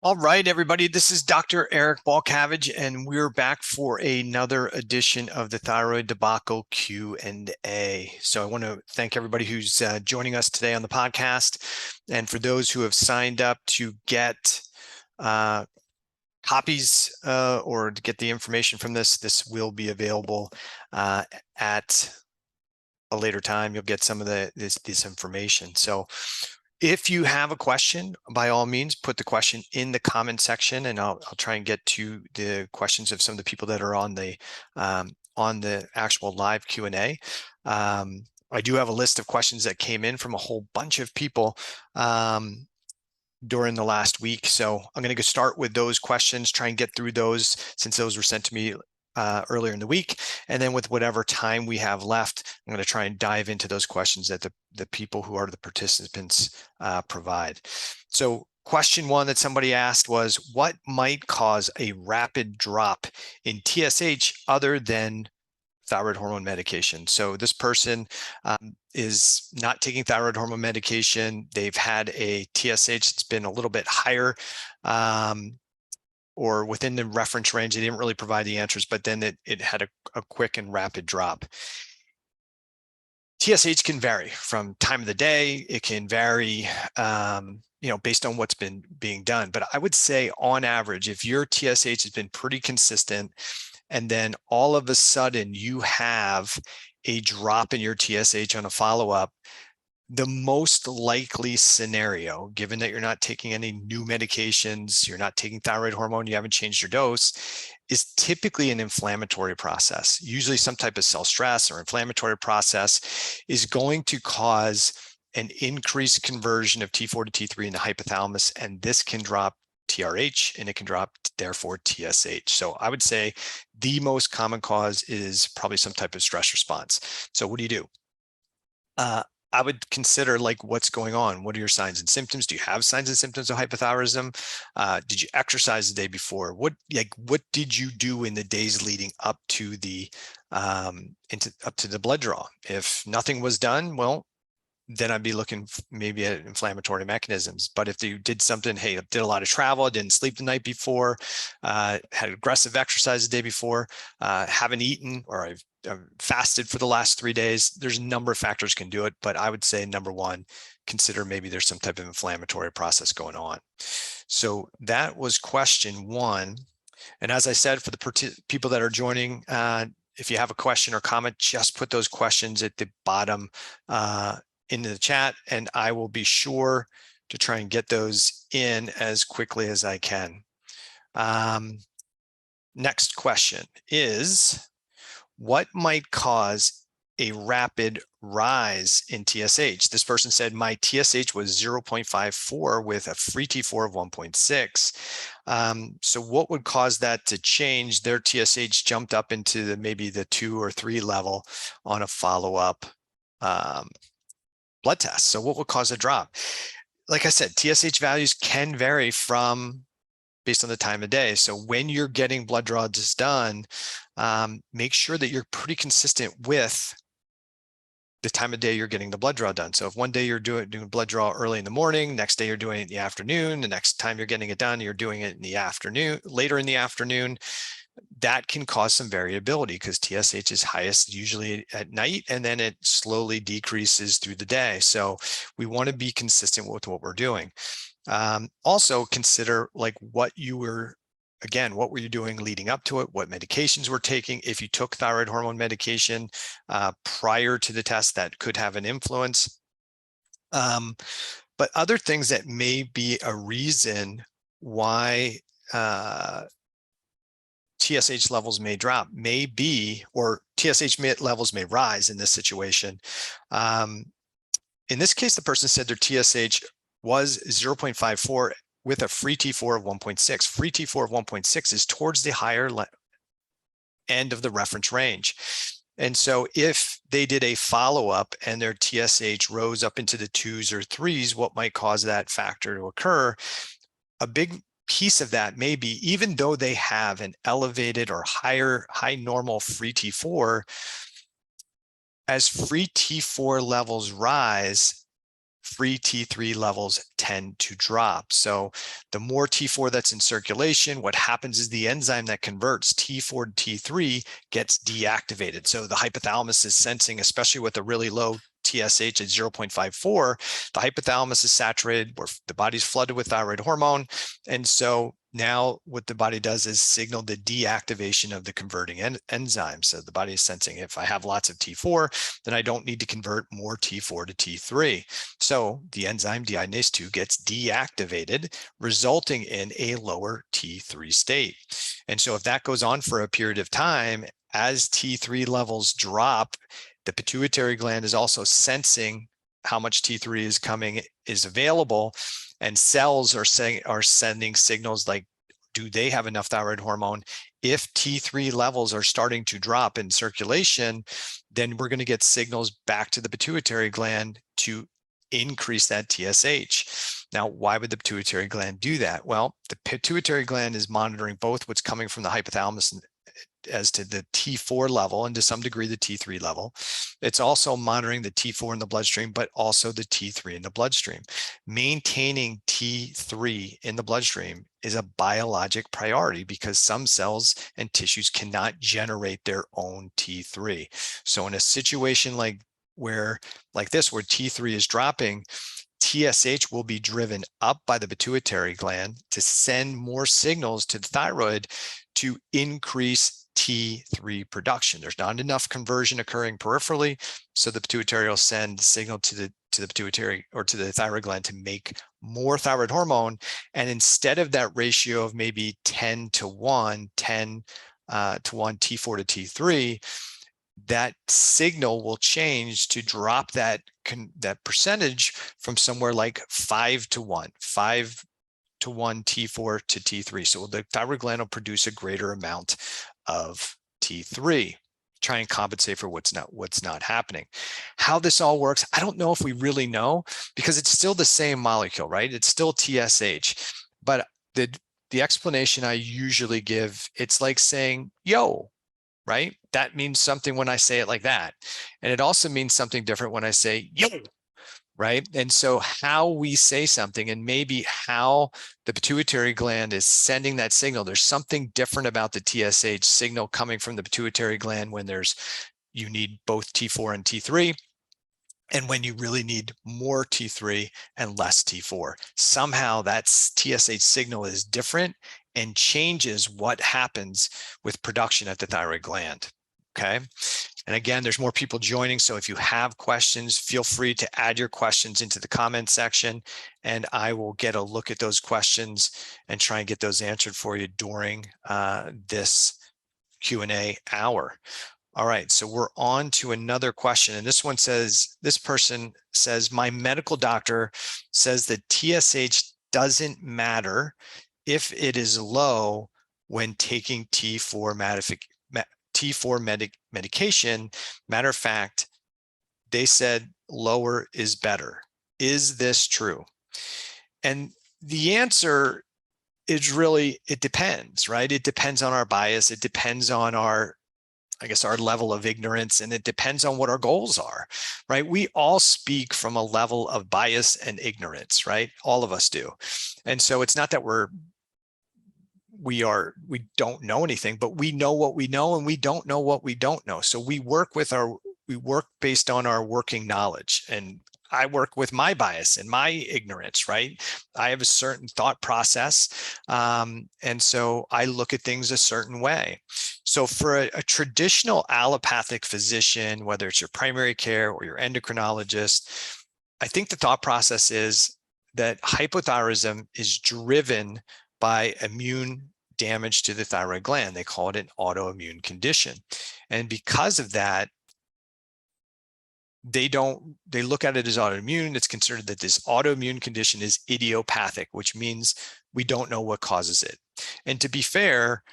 All right, everybody, this is Dr. Eric Balcavage, and we're back for another edition of the Thyroid Debacle Q&A. So I want to thank everybody who's joining us today on the podcast. And for those who have signed up to get copies or to get the information from this will be available at a later time. You'll get some of this information. So if you have a question, by all means, put the question in the comment section, and I'll try and get to the questions of some of the people that are on the actual live Q&A. I do have a list of questions that came in from a whole bunch of people during the last week. So I'm going to start with those questions, try and get through those since those were sent to me earlier in the week. And then with whatever time we have left, I'm going to try and dive into those questions that the people who are the participants provide. So question one that somebody asked was, what might cause a rapid drop in TSH other than thyroid hormone medication? So this person is not taking thyroid hormone medication. They've had a TSH that's been a little bit higher or within the reference range. They didn't really provide the answers, but then it had a quick and rapid drop. TSH can vary from time of the day. It can vary based on what's been being done. But I would say on average, if your TSH has been pretty consistent, and then all of a sudden you have a drop in your TSH on a follow-up, the most likely scenario, given that you're not taking any new medications, you're not taking thyroid hormone, you haven't changed your dose, is typically an inflammatory process. Usually some type of cell stress or inflammatory process is going to cause an increased conversion of T4 to T3 in the hypothalamus, and this can drop TRH and it can drop, therefore, TSH. So I would say the most common cause is probably some type of stress response. So what do you do? I would consider what's going on. What are your signs and symptoms? Do you have signs and symptoms of hypothyroidism? Did you exercise the day before? What did you do in the days leading up to the blood draw? If nothing was done, well, then I'd be looking maybe at inflammatory mechanisms. But if you did something, hey, I did a lot of travel, didn't sleep the night before, had aggressive exercise the day before, haven't eaten, or I've fasted for the last 3 days, there's a number of factors can do it. But I would say number one, consider maybe there's some type of inflammatory process going on. So that was question one. And as I said, for the people that are joining, if you have a question or comment, just put those questions at the bottom into the chat, and I will be sure to try and get those in as quickly as I can. Next question is, what might cause a rapid rise in TSH? This person said, my TSH was 0.54 with a free T4 of 1.6. So what would cause that to change? Their TSH jumped up into maybe the 2 or 3 level on a follow-up blood test. So what would cause a drop? Like I said, TSH values can vary based on the time of day. So when you're getting blood draws done, make sure that you're pretty consistent with the time of day you're getting the blood draw done. So if one day you're doing blood draw early in the morning, next day you're doing it in the afternoon, the next time you're getting it done, you're doing it in the afternoon, later in the afternoon, that can cause some variability because TSH is highest usually at night, and then it slowly decreases through the day. So we want to be consistent with what we're doing. Also consider what were you doing leading up to it? What medications were taking? If you took thyroid hormone medication prior to the test, that could have an influence. But other things that may be a reason why TSH levels may drop, or TSH levels may rise in this situation. In this case, the person said their TSH was 0.54 with a free T4 of 1.6. Free T4 of 1.6 is towards the higher end of the reference range. And so if they did a follow-up and their TSH rose up into the 2s or 3s, what might cause that factor to occur? A big piece of that may be, even though they have an elevated or high normal free T4, as free T4 levels rise, free T3 levels tend to drop. So the more T4 that's in circulation, what happens is the enzyme that converts T4 to T3 gets deactivated. So the hypothalamus is sensing, especially with a really low TSH at 0.54, the hypothalamus is saturated, where the body's flooded with thyroid hormone. And so now what the body does is signal the deactivation of the converting enzyme. So the body is sensing, if I have lots of T4, then I don't need to convert more T4 to T3. So the enzyme deiodinase 2 gets deactivated, resulting in a lower T3 state. And so if that goes on for a period of time, as T3 levels drop, the pituitary gland is also sensing how much T3 is available, and cells are sending signals like, do they have enough thyroid hormone? If T3 levels are starting to drop in circulation, then we're going to get signals back to the pituitary gland to increase that TSH. Now, why would the pituitary gland do that? Well, the pituitary gland is monitoring both what's coming from the hypothalamus as to the T4 level and to some degree the T3 level. It's also monitoring the T4 in the bloodstream, but also the T3 in the bloodstream. Maintaining T3 in the bloodstream is a biologic priority because some cells and tissues cannot generate their own T3. So in a situation like this, where T3 is dropping, TSH will be driven up by the pituitary gland to send more signals to the thyroid to increase T3 production. There's not enough conversion occurring peripherally, so the pituitary will send the signal to the pituitary or to the thyroid gland to make more thyroid hormone. And instead of that ratio of maybe 10 to 1 T4 to T3, that signal will change to drop that percentage from somewhere like 5 to 1 T4 to T3. So the thyroid gland will produce a greater amount of T3, try and compensate for what's not happening. How this all works, I don't know if we really know, because it's still the same molecule, right? It's still TSH, but the explanation I usually give, it's like saying, yo, right? That means something when I say it like that. And it also means something different when I say, yo, right? And so how we say something and maybe how the pituitary gland is sending that signal, there's something different about the TSH signal coming from the pituitary gland when you need both T4 and T3, and when you really need more T3 and less T4. Somehow that TSH signal is different and changes what happens with production at the thyroid gland, okay? And again, there's more people joining, so if you have questions, feel free to add your questions into the comment section, and I will get a look at those questions and try and get those answered for you during this Q&A hour. All right, so we're on to another question, and this person says, my medical doctor says that TSH doesn't matter if it is low when taking T4 medication. Matter of fact, they said lower is better. Is this true? And the answer is really, it depends, right? It depends on our bias. It depends on our level of ignorance, and it depends on what our goals are, right? We all speak from a level of bias and ignorance, right? All of us do. And so it's not that we don't know anything, but we know what we know and we don't know what we don't know. So we work based on our working knowledge, and I work with my bias and my ignorance, right? I have a certain thought process. And so I look at things a certain way. So for a traditional allopathic physician, whether it's your primary care or your endocrinologist, I think the thought process is that hypothyroidism is driven by immune damage to the thyroid gland. They call it an autoimmune condition. And because of that, they look at it as autoimmune. It's considered that this autoimmune condition is idiopathic, which means we don't know what causes it. And to be fair,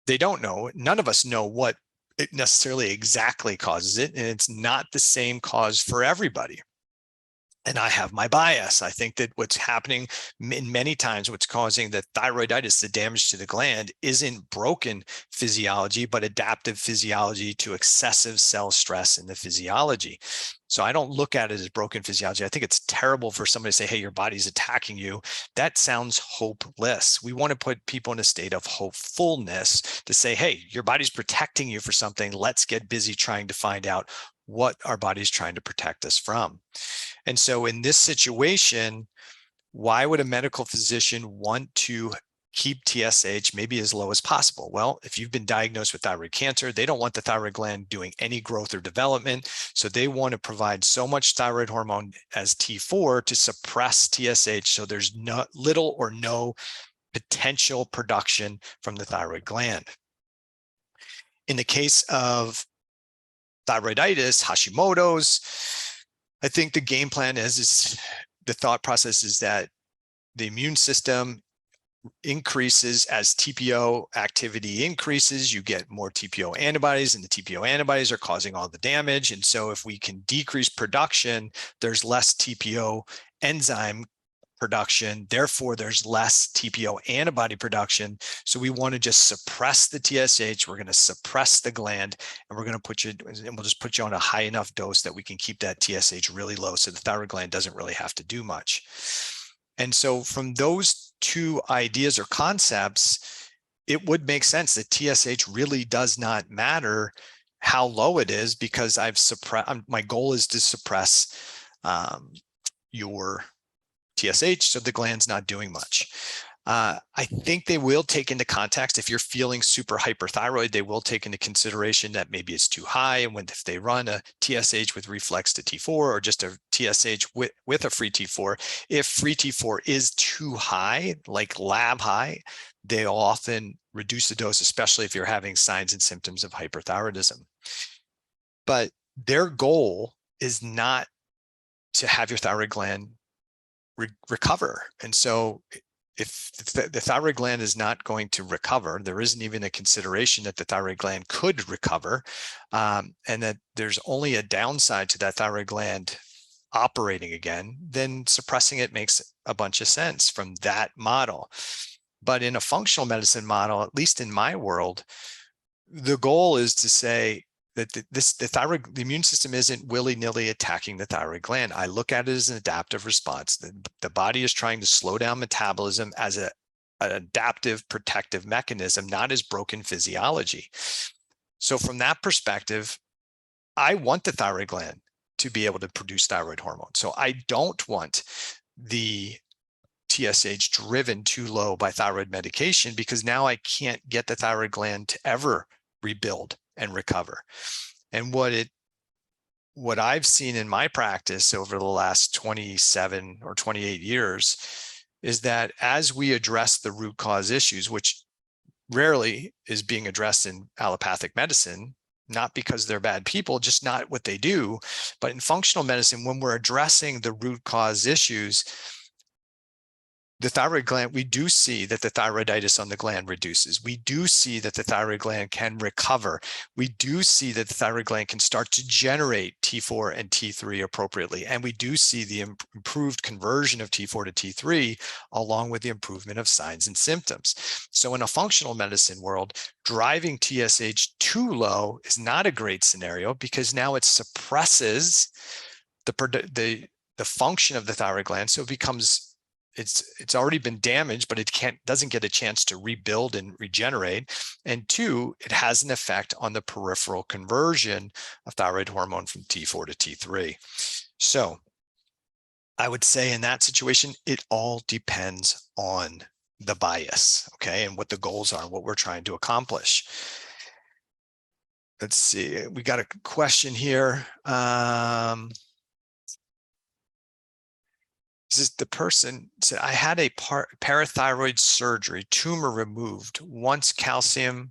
they don't know. None of us know what it necessarily exactly causes it, and it's not the same cause for everybody. And I have my bias. I think that what's happening in many times, what's causing the thyroiditis, the damage to the gland, isn't broken physiology, but adaptive physiology to excessive cell stress in the physiology. So I don't look at it as broken physiology. I think it's terrible for somebody to say, hey, your body's attacking you. That sounds hopeless. We want to put people in a state of hopefulness to say, hey, your body's protecting you for something. Let's get busy trying to find out what our body's trying to protect us from. And so in this situation, why would a medical physician want to keep TSH maybe as low as possible? Well, if you've been diagnosed with thyroid cancer, they don't want the thyroid gland doing any growth or development. So they want to provide so much thyroid hormone as T4 to suppress TSH. So there's little or no potential production from the thyroid gland. In the case of thyroiditis, Hashimoto's, I think the game plan is the thought process is that the immune system increases as TPO activity increases. You get more TPO antibodies, and the TPO antibodies are causing all the damage. And so if we can decrease production, there's less TPO enzyme production. Therefore, there's less TPO antibody production. So we want to just suppress the TSH. We're going to suppress the gland, and we're going to put you, and we'll just put you on a high enough dose that we can keep that TSH really low, so the thyroid gland doesn't really have to do much. And so from those two ideas or concepts, it would make sense that TSH really does not matter how low it is, because I've suppressed, my goal is to suppress your TSH, so the gland's not doing much. I think they will take into context, if you're feeling super hyperthyroid, they will take into consideration that maybe it's too high. And if they run a TSH with reflex to T4, or just a TSH with a free T4, if free T4 is too high, like lab high, they'll often reduce the dose, especially if you're having signs and symptoms of hyperthyroidism. But their goal is not to have your thyroid gland recover. And so if the thyroid gland is not going to recover, there isn't even a consideration that the thyroid gland could recover, and that there's only a downside to that thyroid gland operating again, then suppressing it makes a bunch of sense from that model. But in a functional medicine model, at least in my world, the goal is to say that the immune system isn't willy-nilly attacking the thyroid gland. I look at it as an adaptive response. The body is trying to slow down metabolism as an adaptive protective mechanism, not as broken physiology. So from that perspective, I want the thyroid gland to be able to produce thyroid hormone. So I don't want the TSH driven too low by thyroid medication, because now I can't get the thyroid gland to ever rebuild and recover. And what I've seen in my practice over the last 27 or 28 years is that as we address the root cause issues, which rarely is being addressed in allopathic medicine, not because they're bad people, just not what they do, but in functional medicine, when we're addressing the root cause issues, the thyroid gland, we do see that the thyroiditis on the gland reduces. We do see that the thyroid gland can recover. We do see that the thyroid gland can start to generate T4 and T3 appropriately. And we do see the improved conversion of T4 to T3, along with the improvement of signs and symptoms. So in a functional medicine world, driving TSH too low is not a great scenario, because now it suppresses the function of the thyroid gland. So it becomes, it's already been damaged, but it doesn't get a chance to rebuild and regenerate. And two, it has an effect on the peripheral conversion of thyroid hormone from T4 to T3. So I would say in that situation, it all depends on the bias, okay, and what the goals are, what we're trying to accomplish. Let's see, we got a question here. This is the person said, I had a parathyroid surgery, tumor removed. Once calcium,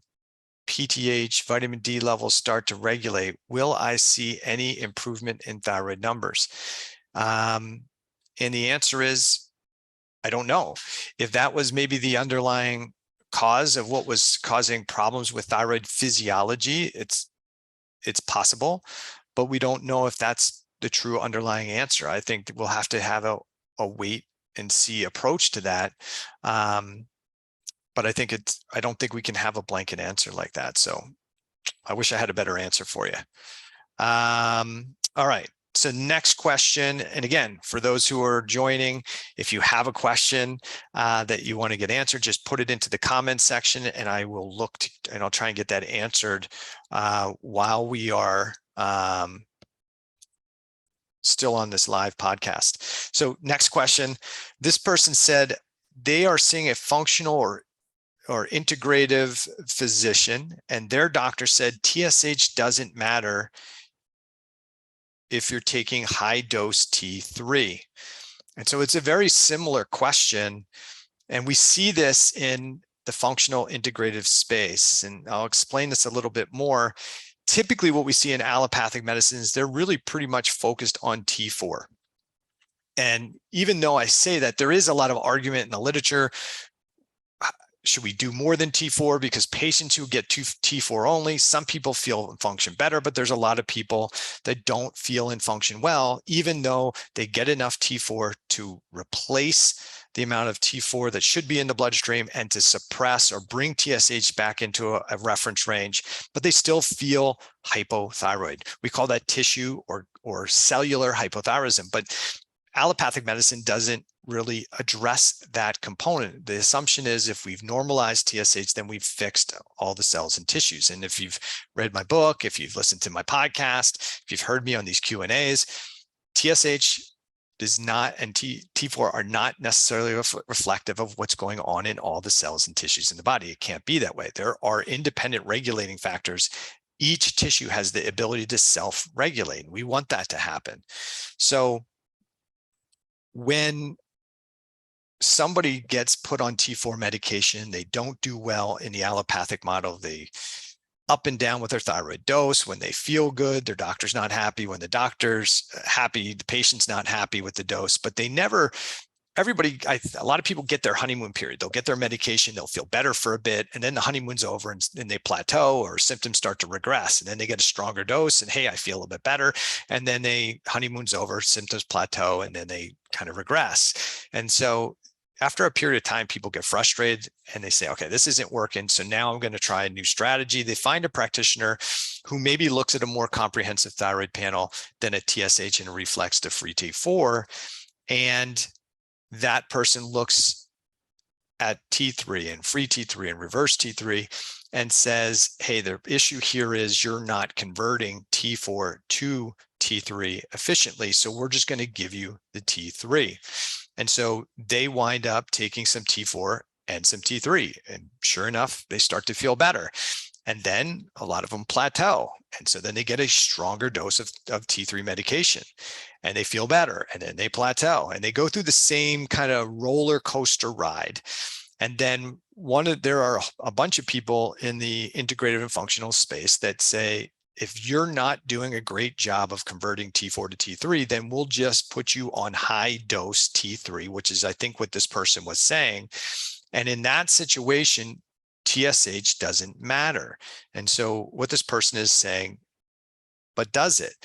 PTH, vitamin D levels start to regulate, will I see any improvement in thyroid numbers? And the answer is, I don't know. If that was maybe the underlying cause of what was causing problems with thyroid physiology, it's possible, but we don't know if that's the true underlying answer. I think we'll have to have a wait and see approach to that. But I don't think we can have a blanket answer like that. So I wish I had a better answer for you. All right. So next question, and again, for those who are joining, if you have a question that you want to get answered, just put it into the comments section, and I will look to, and I'll try and get that answered while we are still on this live podcast. So next question, this person said they are seeing a functional or integrative physician, and their doctor said TSH doesn't matter if you're taking high dose T3. And so it's a very similar question. And we see this in the functional integrative space. And I'll explain this a little bit more. Typically what we see in allopathic medicine is they're really pretty much focused on T4. And even though I say that, there is a lot of argument in the literature. Should we do more than T4? Because patients who get T4 only, some people feel and function better, but there's a lot of people that don't feel and function well, even though they get enough T4 to replace the amount of T4 that should be in the bloodstream and to suppress or bring TSH back into a reference range, but they still feel hypothyroid. We call that tissue or cellular hypothyroidism, but allopathic medicine doesn't really address that component. The assumption is if we've normalized TSH, then we've fixed all the cells and tissues. And if you've read my book, if you've listened to my podcast, if you've heard me on these Q&As, TSH does not, and T4 are not necessarily reflective of what's going on in all the cells and tissues in the body. It can't be that way. There are independent regulating factors. Each tissue has the ability to self-regulate. We want that to happen. So when somebody gets put on T4 medication, they don't do well in the allopathic model. They up and down with their thyroid dose. When they feel good, their doctor's not happy. When the doctor's happy, the patient's not happy with the dose. But they never, a lot of people get their honeymoon period. They'll get their medication, they'll feel better for a bit, and then the honeymoon's over and then they plateau or symptoms start to regress. And then they get a stronger dose and hey, I feel a bit better. And then honeymoon's over, symptoms plateau, and then they kind of regress. And so after a period of time, people get frustrated and they say, okay, this isn't working. So now I'm going to try a new strategy. They find a practitioner who maybe looks at a more comprehensive thyroid panel than a TSH and a reflex to free T4. And that person looks at T3 and free T3 and reverse T3 and says, hey, the issue here is you're not converting T4 to T3 efficiently. So we're just going to give you the T3. And so they wind up taking some T4 and some T3. And sure enough, they start to feel better. And then a lot of them plateau. And so then they get a stronger dose of T3 medication and they feel better. And then they plateau and they go through the same kind of roller coaster ride. And then there are a bunch of people in the integrative and functional space that say, if you're not doing a great job of converting T4 to T3, then we'll just put you on high dose T3, which is, I think, what this person was saying. And in that situation, TSH doesn't matter. And so what this person is saying, but does it?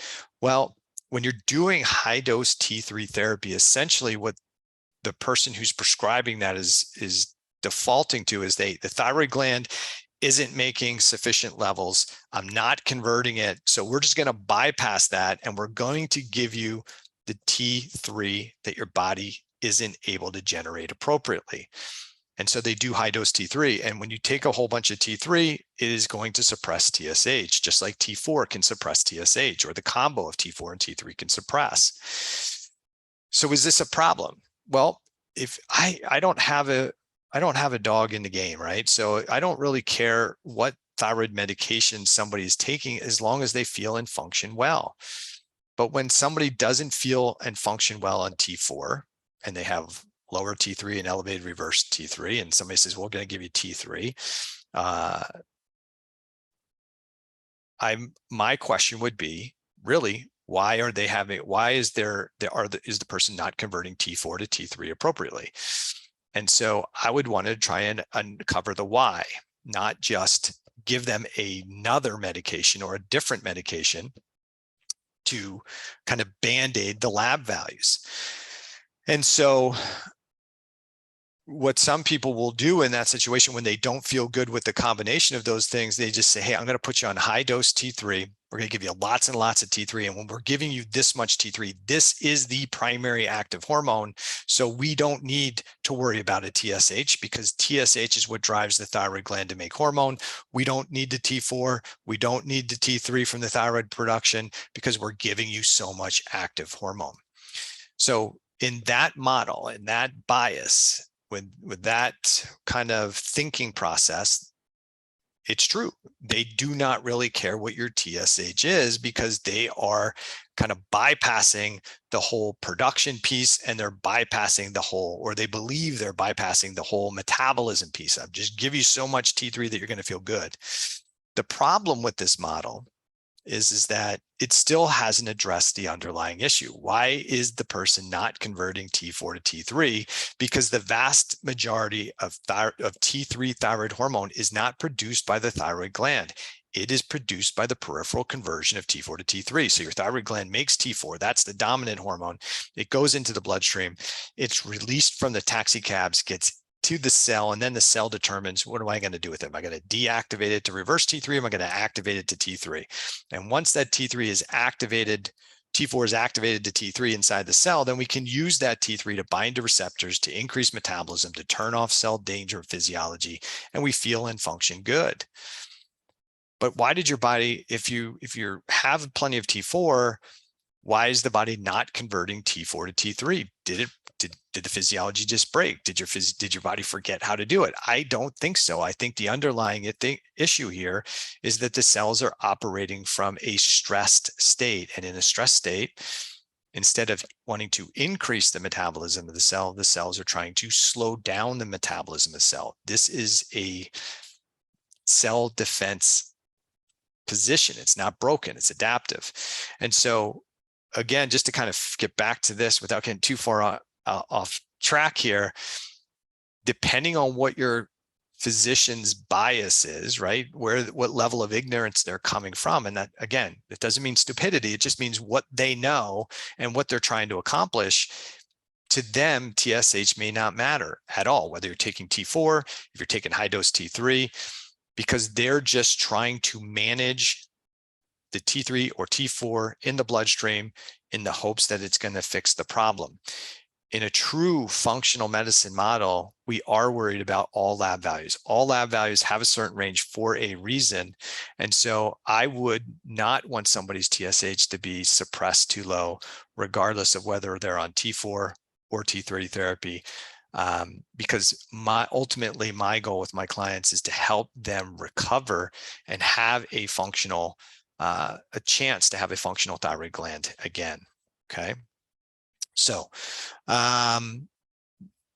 Well, when you're doing high dose T3 therapy, essentially what the person who's prescribing that is defaulting to is the thyroid gland isn't making sufficient levels. I'm not converting it. So we're just going to bypass that. And we're going to give you the T3 that your body isn't able to generate appropriately. And so they do high dose T3. And when you take a whole bunch of T3, it is going to suppress TSH, just like T4 can suppress TSH, or the combo of T4 and T3 can suppress. So is this a problem? Well, if I don't have a dog in the game, right? So I don't really care what thyroid medication somebody is taking as long as they feel and function well. But when somebody doesn't feel and function well on T4 and they have lower T3 and elevated reverse T3, and somebody says, well, we're going to give you T3. My question would be, really, why is the person not converting T4 to T3 appropriately? And so I would want to try and uncover the why, not just give them another medication or a different medication, to kind of band-aid the lab values. And so what some people will do in that situation when they don't feel good with the combination of those things, they just say, hey, I'm going to put you on high dose T3. We're going to give you lots and lots of T3. And when we're giving you this much T3, this is the primary active hormone. So we don't need to worry about a TSH because TSH is what drives the thyroid gland to make hormone. We don't need the T4. We don't need the T3 from the thyroid production because we're giving you so much active hormone. So in that model, in that bias, with that kind of thinking process, it's true. They do not really care what your TSH is because they are kind of bypassing the whole production piece, and they're bypassing the whole, or they believe they're bypassing the whole metabolism piece. I'll just give you so much T3 that you're going to feel good. The problem with this model is that it still hasn't addressed the underlying issue. Why is the person not converting T4 to T3? Because the vast majority of T3 thyroid hormone is not produced by the thyroid gland. It is produced by the peripheral conversion of T4 to T3. So your thyroid gland makes T4. That's the dominant hormone. It goes into the bloodstream. It's released from the taxicabs, gets to the cell, and then the cell determines, what am I going to do with it? Am I going to deactivate it to reverse T3? Am I going to activate it to T3? And once that T3 is activated, T4 is activated to T3 inside the cell, then we can use that T3 to bind to receptors, to increase metabolism, to turn off cell danger physiology, and we feel and function good. But why did your body, if you have plenty of T4, why is the body not converting T4 to T3? Did the physiology just break? Did your body forget how to do it? I don't think so. I think the underlying issue here is that the cells are operating from a stressed state. And in a stressed state, instead of wanting to increase the metabolism of the cells are trying to slow down the metabolism of the cell. This is a cell defense position. It's not broken, it's adaptive. And so again, just to kind of get back to this without getting too far off track here, depending on what your physician's bias is, right, what level of ignorance they're coming from, and that, again, it doesn't mean stupidity, it just means what they know and what they're trying to accomplish. To them, TSH may not matter at all, whether you're taking T4, if you're taking high dose T3, because they're just trying to manage the T3 or T4 in the bloodstream in the hopes that it's going to fix the problem. In a true functional medicine model, we are worried about all lab values. All lab values have a certain range for a reason. And so I would not want somebody's TSH to be suppressed too low, regardless of whether they're on T4 or T3 therapy. Because ultimately my goal with my clients is to help them recover and have a functional a chance to have a functional thyroid gland again. Okay. So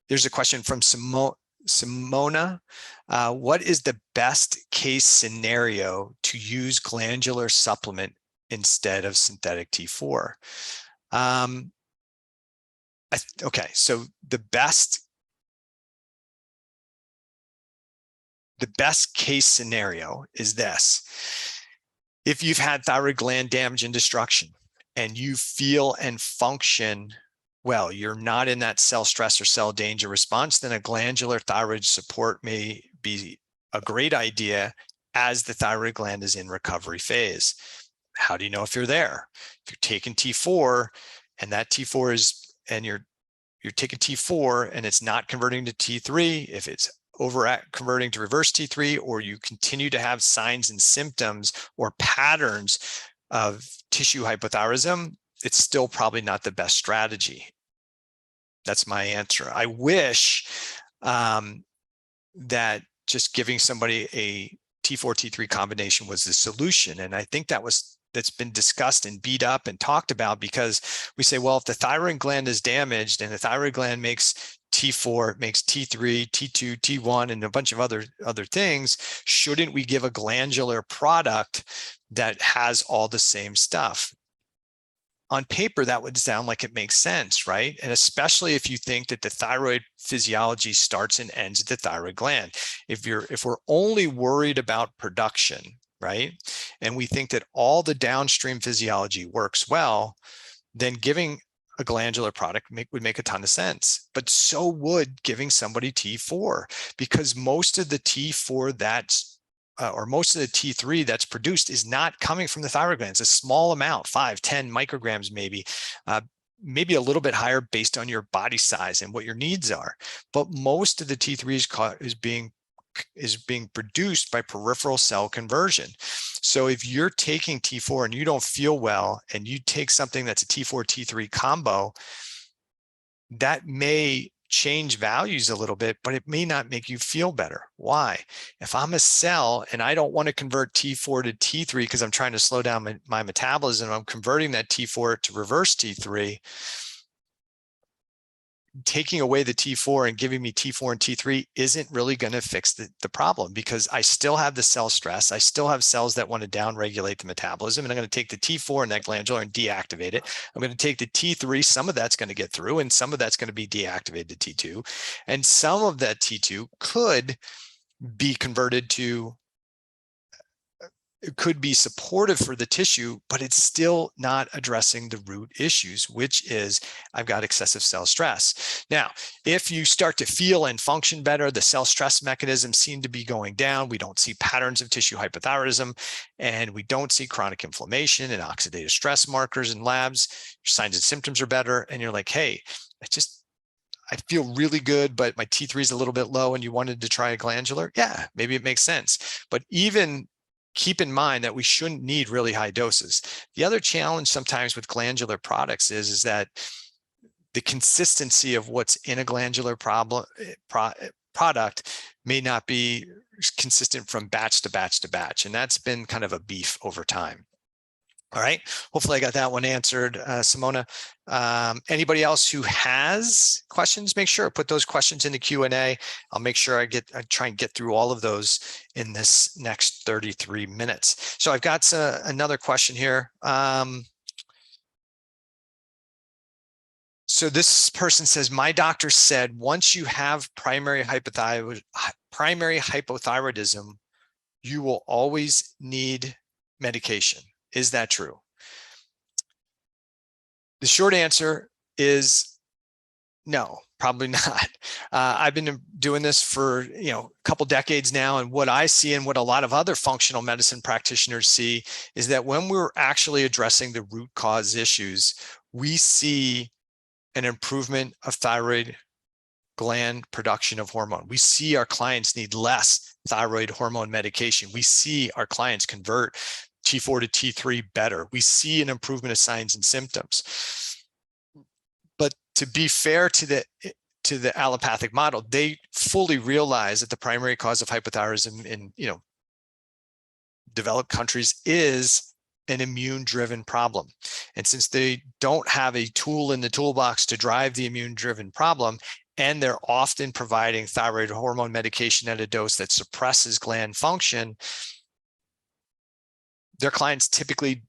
there's a question from Simona. What is the best case scenario to use glandular supplement instead of synthetic T4? Okay, so the best case scenario is this. If you've had thyroid gland damage and destruction and you feel and function well, you're not in that cell stress or cell danger response, then a glandular thyroid support may be a great idea as the thyroid gland is in recovery phase. How do you know if you're there? If you're taking T4 and that T4 is, and you're taking T4 and it's not converting to T3, if it's converting to reverse T3, or you continue to have signs and symptoms or patterns of tissue hypothyroidism, it's still probably not the best strategy. That's my answer. I wish that just giving somebody a T4, T3 combination was the solution. And I think that's been discussed and beat up and talked about, because we say, well, if the thyroid gland is damaged and the thyroid gland makes T4, makes T3, T2, T1, and a bunch of other things, shouldn't we give a glandular product that has all the same stuff? On paper, that would sound like it makes sense, right? And especially if you think that the thyroid physiology starts and ends at the thyroid gland. If we're only worried about production, right? And we think that all the downstream physiology works well, then giving a glandular product would make a ton of sense. But so would giving somebody T4, because most of the T4 that's or most of the T3 that's produced is not coming from the thyroid glands. A small amount, 5, 10 micrograms maybe, maybe a little bit higher based on your body size and what your needs are. But most of the T3 is being produced by peripheral cell conversion. So if you're taking T4 and you don't feel well, and you take something that's a T4, T3 combo, that may change values a little bit, but it may not make you feel better. Why? If I'm a cell and I don't want to convert T4 to T3 because I'm trying to slow down my metabolism, I'm converting that T4 to reverse T3, taking away the T4 and giving me T4 and T3 isn't really going to fix the problem, because I still have the cell stress. I still have cells that want to downregulate the metabolism, and I'm going to take the T4 in that glandular and deactivate it. I'm going to take the T3, some of that's going to get through, and some of that's going to be deactivated to T2. And some of that T2 could be converted to, it could be supportive for the tissue, but it's still not addressing the root issues, which is I've got excessive cell stress. Now, if you start to feel and function better, the cell stress mechanisms seem to be going down. We don't see patterns of tissue hypothyroidism, and we don't see chronic inflammation and oxidative stress markers in labs. Your signs and symptoms are better, and you're like, hey, I feel really good, but my T3 is a little bit low, and you wanted to try a glandular. Yeah, maybe it makes sense. But even keep in mind that we shouldn't need really high doses. The other challenge sometimes with glandular products is that the consistency of what's in a glandular product may not be consistent from batch to batch to batch. And that's been kind of a beef over time. All right, hopefully I got that one answered, Simona. Anybody else who has questions, make sure put those questions in the Q&A. I'll make sure I try and get through all of those in this next 33 minutes. So I've got another question here. So this person says, my doctor said once you have primary hypothyroidism, you will always need medication. Is that true? The short answer is no, probably not. I've been doing this for a couple decades now, and what I see and what a lot of other functional medicine practitioners see is that when we're actually addressing the root cause issues, we see an improvement of thyroid gland production of hormone. We see our clients need less thyroid hormone medication. We see our clients convert T4 to T3 better. We see an improvement of signs and symptoms. But to be fair to the allopathic model, they fully realize that the primary cause of hypothyroidism in developed countries is an immune-driven problem. And since they don't have a tool in the toolbox to drive the immune-driven problem, and they're often providing thyroid hormone medication at a dose that suppresses gland function, their clients typically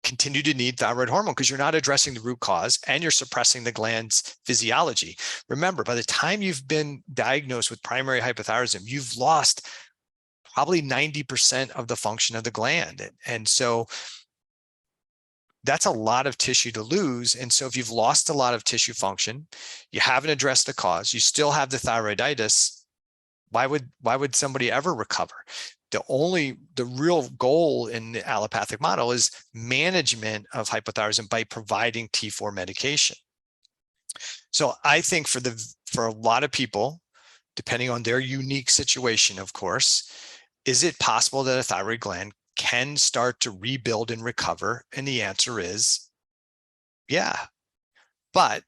continue to need thyroid hormone because you're not addressing the root cause and you're suppressing the gland's physiology. Remember, by the time you've been diagnosed with primary hypothyroidism, you've lost probably 90% of the function of the gland. And so that's a lot of tissue to lose. And so if you've lost a lot of tissue function, you haven't addressed the cause, you still have the thyroiditis, why would somebody ever recover? The real goal in the allopathic model is management of hypothyroidism by providing T4 medication. So I think for a lot of people, depending on their unique situation, of course, is it possible that a thyroid gland can start to rebuild and recover? And the answer is yeah, but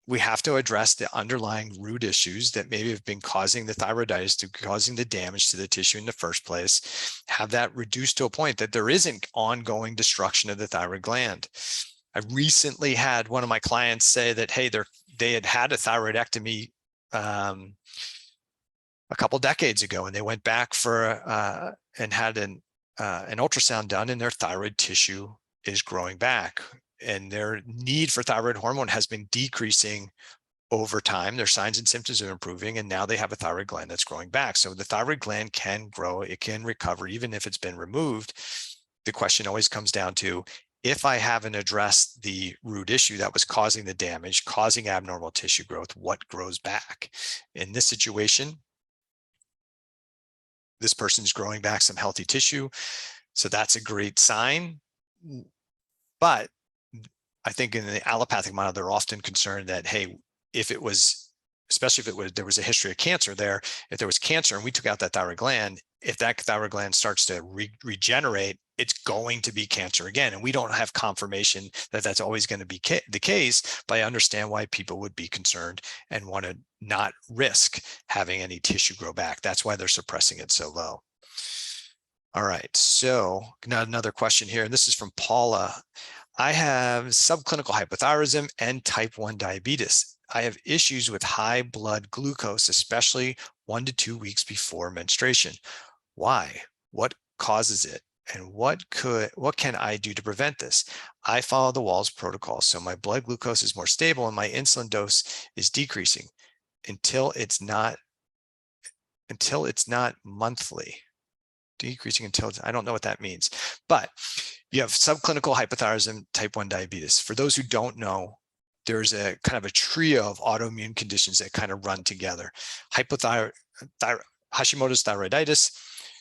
we have to address the underlying root issues that maybe have been causing the thyroiditis, causing the damage to the tissue in the first place, have that reduced to a point that there isn't ongoing destruction of the thyroid gland. I recently had one of my clients say that, hey, they had a thyroidectomy a couple decades ago, and they went back for and had an ultrasound done, and their thyroid tissue is growing back. And their need for thyroid hormone has been decreasing over time, their signs and symptoms are improving, and now they have a thyroid gland that's growing back. So the thyroid gland can grow, it can recover, even if it's been removed. The question always comes down to, if I haven't addressed the root issue that was causing the damage, causing abnormal tissue growth, what grows back? In this situation, this person's growing back some healthy tissue, so that's a great sign. But I think in the allopathic model, they're often concerned that, hey, if it was, especially if it was, there was a history of cancer there, if there was cancer and we took out that thyroid gland, if that thyroid gland starts to regenerate, it's going to be cancer again. And we don't have confirmation that that's always going to be the case, but I understand why people would be concerned and want to not risk having any tissue grow back. That's why they're suppressing it so low. All right, so another question here, and this is from Paula. I have subclinical hypothyroidism and type 1 diabetes. I have issues with high blood glucose, especially 1 to 2 weeks before menstruation. Why? What causes it? And what can I do to prevent this? I follow the Walls protocol, so my blood glucose is more stable and my insulin dose is decreasing until it's not monthly. Decreasing until I don't know what that means, but you have subclinical hypothyroidism, type 1 diabetes. For those who don't know, there's a kind of a trio of autoimmune conditions that kind of run together. Hashimoto's thyroiditis,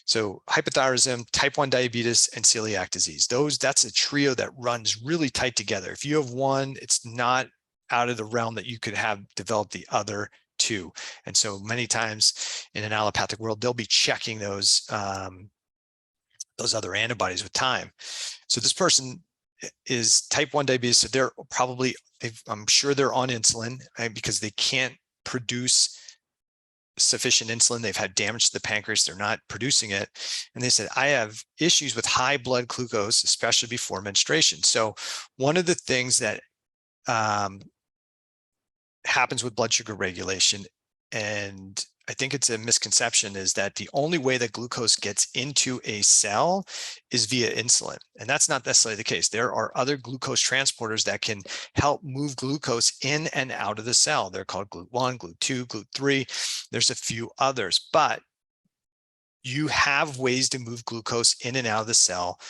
so hypothyroidism, type 1 diabetes, and celiac disease. That's a trio that runs really tight together. If you have one, it's not out of the realm that you could have developed the other two. And so many times in an allopathic world, they'll be checking those other antibodies with time. So this person is type 1 diabetes, so they're probably, I'm sure they're on insulin, right, because they can't produce sufficient insulin. They've had damage to the pancreas, they're not producing it. And they said, I have issues with high blood glucose, especially before menstruation. So one of the things that happens with blood sugar regulation, and I think it's a misconception, is that the only way that glucose gets into a cell is via insulin. And that's not necessarily the case. There are other glucose transporters that can help move glucose in and out of the cell. They're called GLUT1, GLUT2, GLUT3. There's a few others, but you have ways to move glucose in and out of the cell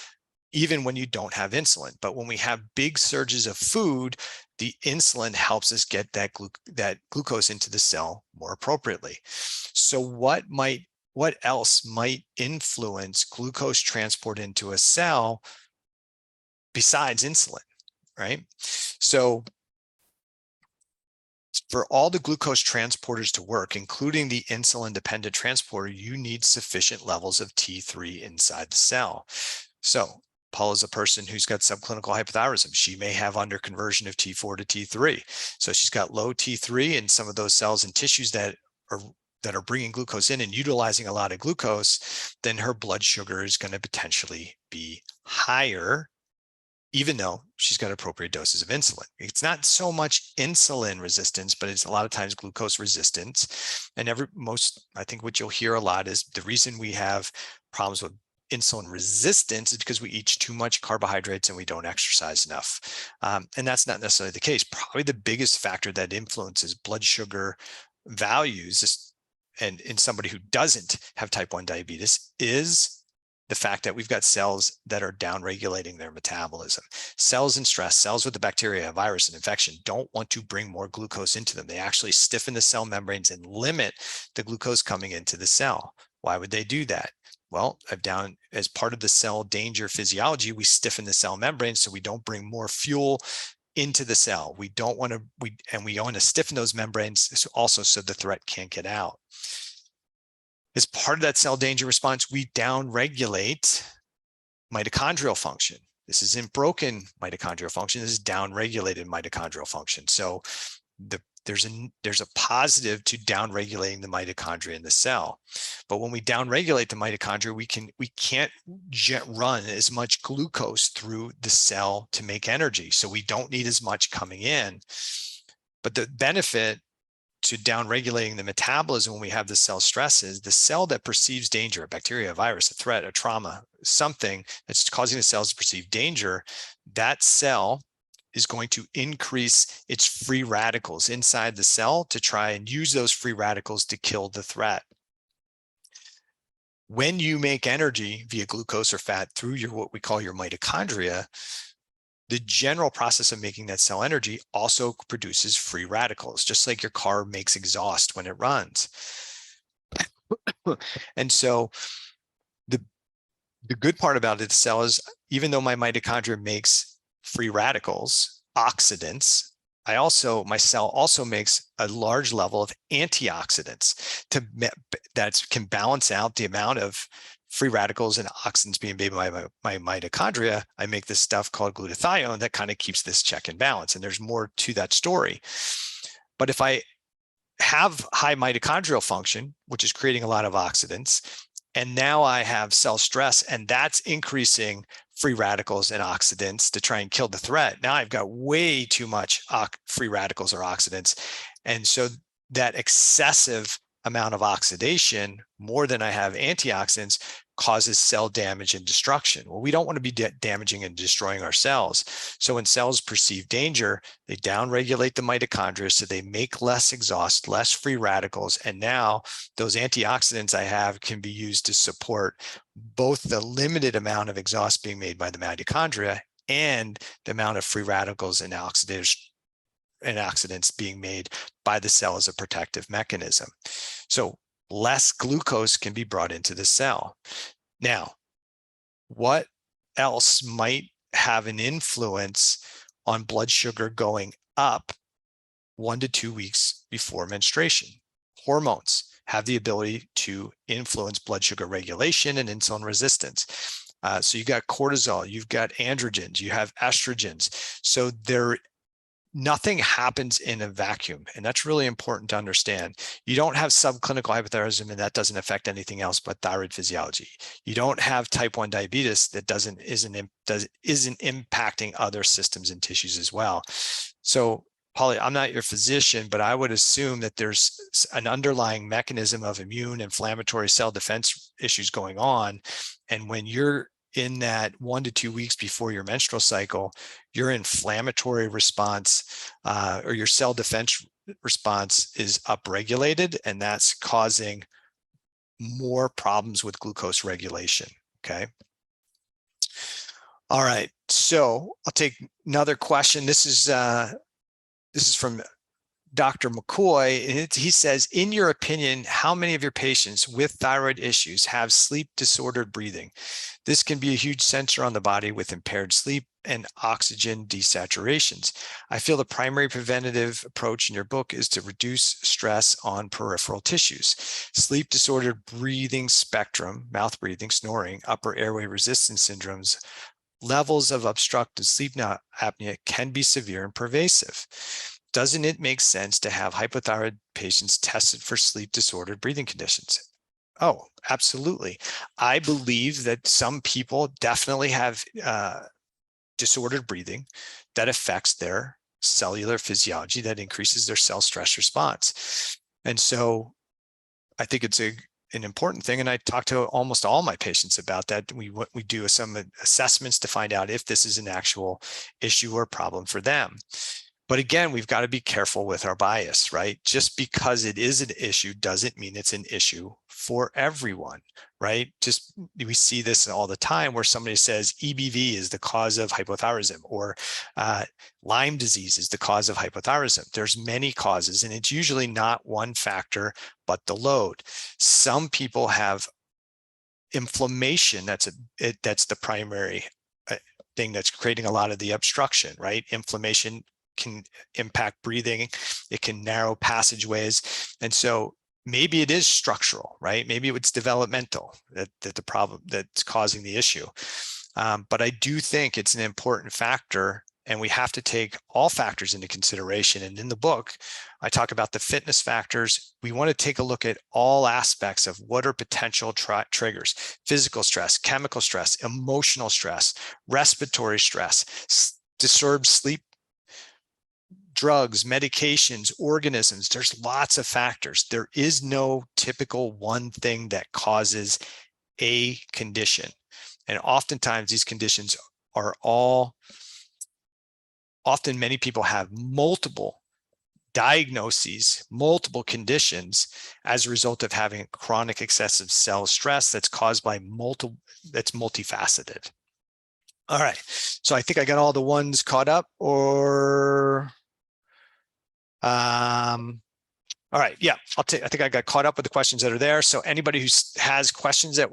even when you don't have insulin. But when we have big surges of food, the insulin helps us get that glucose into the cell more appropriately. So what else might influence glucose transport into a cell besides insulin, right? So for all the glucose transporters to work, including the insulin-dependent transporter, you need sufficient levels of T3 inside the cell. So Paul is a person who's got subclinical hypothyroidism. She may have underconversion of T4 to T3. So she's got low T3 in some of those cells and tissues that are bringing glucose in and utilizing a lot of glucose, then her blood sugar is going to potentially be higher, even though she's got appropriate doses of insulin. It's not so much insulin resistance, but it's a lot of times glucose resistance. And I think what you'll hear a lot is the reason we have problems with insulin resistance is because we eat too much carbohydrates and we don't exercise enough. And that's not necessarily the case. Probably the biggest factor that influences blood sugar values and in somebody who doesn't have type 1 diabetes is the fact that we've got cells that are downregulating their metabolism. Cells in stress, cells with the bacteria, virus, and infection don't want to bring more glucose into them. They actually stiffen the cell membranes and limit the glucose coming into the cell. Why would they do that? Well, as part of the cell danger physiology, we stiffen the cell membrane so we don't bring more fuel into the cell. We want to stiffen those membranes also so the threat can't get out. As part of that cell danger response, we downregulate mitochondrial function. This isn't broken mitochondrial function. This is downregulated mitochondrial function. So there's a positive to downregulating the mitochondria in the cell. But when we downregulate the mitochondria, we can't run as much glucose through the cell to make energy. So we don't need as much coming in. But the benefit to downregulating the metabolism when we have the cell stress is the cell that perceives danger, a bacteria, a virus, a threat, a trauma, something that's causing the cells to perceive danger, that cell is going to increase its free radicals inside the cell to try and use those free radicals to kill the threat. When you make energy via glucose or fat through your what we call your mitochondria, the general process of making that cell energy also produces free radicals, just like your car makes exhaust when it runs. And so the good part about the cell is, even though my mitochondria makes free radicals, oxidants, my cell also makes a large level of antioxidants that can balance out the amount of free radicals and oxidants being made by my mitochondria. I make this stuff called glutathione that kind of keeps this check and balance. And there's more to that story. But if I have high mitochondrial function, which is creating a lot of oxidants, and now I have cell stress, and that's increasing free radicals and oxidants to try and kill the threat. Now I've got way too much free radicals or oxidants. And so that excessive amount of oxidation, more than I have antioxidants, causes cell damage and destruction. Well, we don't want to be damaging and destroying our cells. So when cells perceive danger, they downregulate the mitochondria, so they make less exhaust, less free radicals. And now those antioxidants I have can be used to support both the limited amount of exhaust being made by the mitochondria and the amount of free radicals and oxidants being made by the cell as a protective mechanism. So less glucose can be brought into the cell. Now, what else might have an influence on blood sugar going up 1 to 2 weeks before menstruation? Hormones have the ability to influence blood sugar regulation and insulin resistance. So you've got cortisol, you've got androgens, you have estrogens. So nothing happens in a vacuum, and that's really important to understand. You don't have subclinical hypothyroidism, and that doesn't affect anything else but thyroid physiology. You don't have type 1 diabetes that isn't impacting other systems and tissues as well. So, Polly, I'm not your physician, but I would assume that there's an underlying mechanism of immune inflammatory cell defense issues going on, and when you're in that 1 to 2 weeks before your menstrual cycle, your inflammatory response or your cell defense response is upregulated, and that's causing more problems with glucose regulation. Okay. All right. So I'll take another question. This is from Dr. McCoy. He says, in your opinion, how many of your patients with thyroid issues have sleep disordered breathing? This can be a huge sensor on the body with impaired sleep and oxygen desaturations. I feel the primary preventative approach in your book is to reduce stress on peripheral tissues. Sleep disordered breathing spectrum, mouth breathing, snoring, upper airway resistance syndromes, levels of obstructive sleep apnea can be severe and pervasive. Doesn't it make sense to have hypothyroid patients tested for sleep disordered breathing conditions? Oh, absolutely. I believe that some people definitely have disordered breathing that affects their cellular physiology, that increases their cell stress response. And so I think it's an important thing. And I talk to almost all my patients about that. We do some assessments to find out if this is an actual issue or problem for them. But again, we've got to be careful with our bias, right? Just because it is an issue doesn't mean it's an issue for everyone, right? We see this all the time where somebody says EBV is the cause of hypothyroidism, or Lyme disease is the cause of hypothyroidism. There's many causes, and it's usually not one factor, but the load. Some people have inflammation. That's the primary thing that's creating a lot of the obstruction, right? Inflammation can impact breathing. It can narrow passageways. And so maybe it is structural, right? Maybe it's developmental, that the problem that's causing the issue. But I do think it's an important factor, and we have to take all factors into consideration. And in the book, I talk about the fitness factors. We want to take a look at all aspects of what are potential triggers: physical stress, chemical stress, emotional stress, respiratory stress, disturbed sleep, drugs, medications, organisms. There's lots of factors. There is no typical one thing that causes a condition. And oftentimes these conditions are all often many people have multiple diagnoses, multiple conditions as a result of having chronic excessive cell stress that's caused by that's multifaceted. All right, so I think I got all the ones caught up, or all right, yeah, I think I got caught up with the questions that are there. So anybody who has questions that